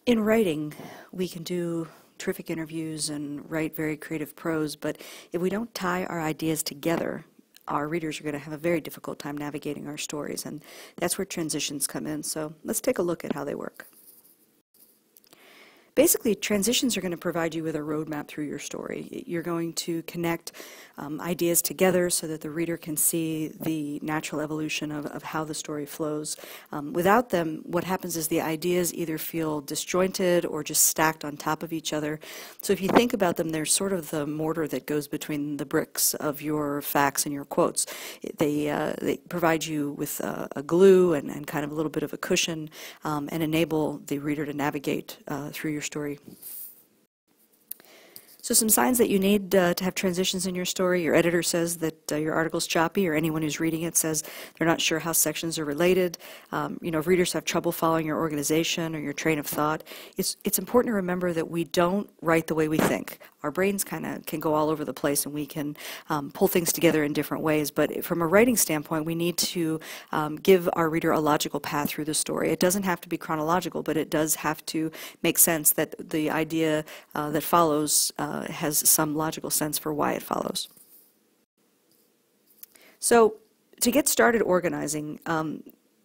In writing, we can do terrific interviews and write very creative prose, but if we don't tie our ideas together, our readers are going to have a very difficult time navigating our stories, and that's where transitions come in. So let's take a look at how they work. Basically, transitions are going to provide you with a roadmap through your story. You're going to connect ideas together so that the reader can see the natural evolution of how the story flows. Without them, what happens is the ideas either feel disjointed or just stacked on top of each other. So if you think about them, they're sort of the mortar that goes between the bricks of your facts and your quotes. They provide you with a glue and kind of a little bit of a cushion and enable the reader to navigate through your story. So some signs that you need to have transitions in your story. Your editor says that your article's choppy, or anyone who's reading it says they're not sure how sections are related. If readers have trouble following your organization or your train of thought, it's important to remember that we don't write the way we think. Our brains kind of can go all over the place, and we can pull things together in different ways. But from a writing standpoint, we need to give our reader a logical path through the story. It doesn't have to be chronological, but it does have to make sense that the idea that follows has some logical sense for why it follows. So to get started organizing,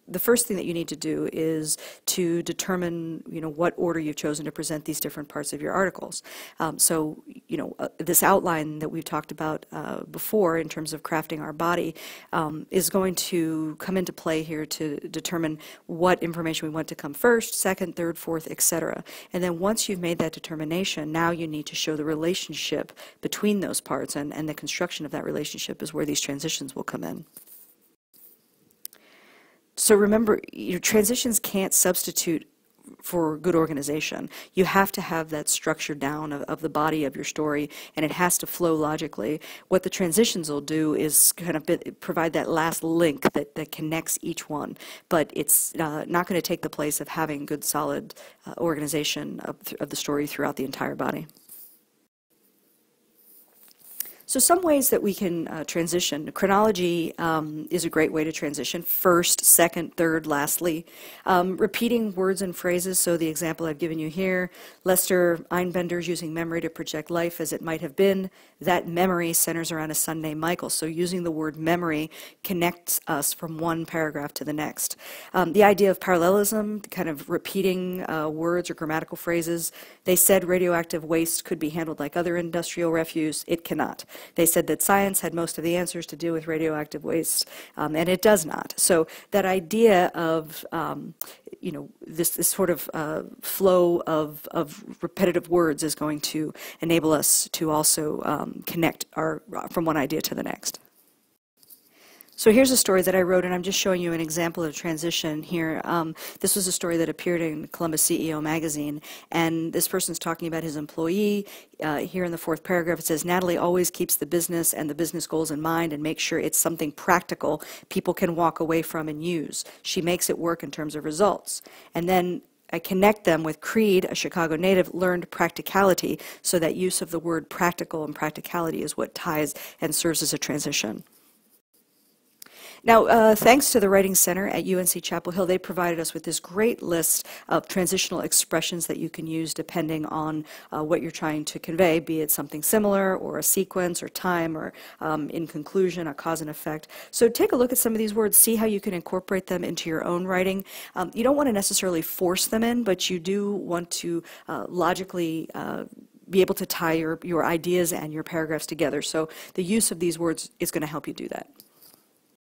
the first thing that you need to do is to determine, what order you've chosen to present these different parts of your articles. This outline that we've talked about before in terms of crafting our body is going to come into play here to determine what information we want to come first, second, third, fourth, etc. And then once you've made that determination, now you need to show the relationship between those parts, and the construction of that relationship is where these transitions will come in. So remember, your transitions can't substitute for good organization. You have to have that structure down of the body of your story, and it has to flow logically. What the transitions will do is kind of provide that last link that connects each one, but it's not going to take the place of having good, solid organization of the story throughout the entire body. So some ways that we can transition. Chronology is a great way to transition. First, second, third, lastly. Repeating words and phrases, so the example I've given you here, Lester Einbender's using memory to project life as it might have been. That memory centers around a son named Michael, so using the word memory connects us from one paragraph to the next. The idea of parallelism, kind of repeating words or grammatical phrases. They said radioactive waste could be handled like other industrial refuse. It cannot. They said that science had most of the answers to deal with radioactive waste, and it does not. So that idea of this sort of flow of repetitive words is going to enable us to also connect from one idea to the next. So here's a story that I wrote, and I'm just showing you an example of transition here. This was a story that appeared in Columbus CEO magazine, and this person's talking about his employee. Here in the fourth paragraph it says, Natalie always keeps the business and the business goals in mind and makes sure it's something practical people can walk away from and use. She makes it work in terms of results. And then I connect them with Creed, a Chicago native, learned practicality, so that use of the word practical and practicality is what ties and serves as a transition. Now, thanks to the Writing Center at UNC Chapel Hill, they provided us with this great list of transitional expressions that you can use depending on what you're trying to convey, be it something similar or a sequence or time or, in conclusion, a cause and effect. So take a look at some of these words, see how you can incorporate them into your own writing. You don't want to necessarily force them in, but you do want to logically be able to tie your ideas and your paragraphs together. So the use of these words is going to help you do that.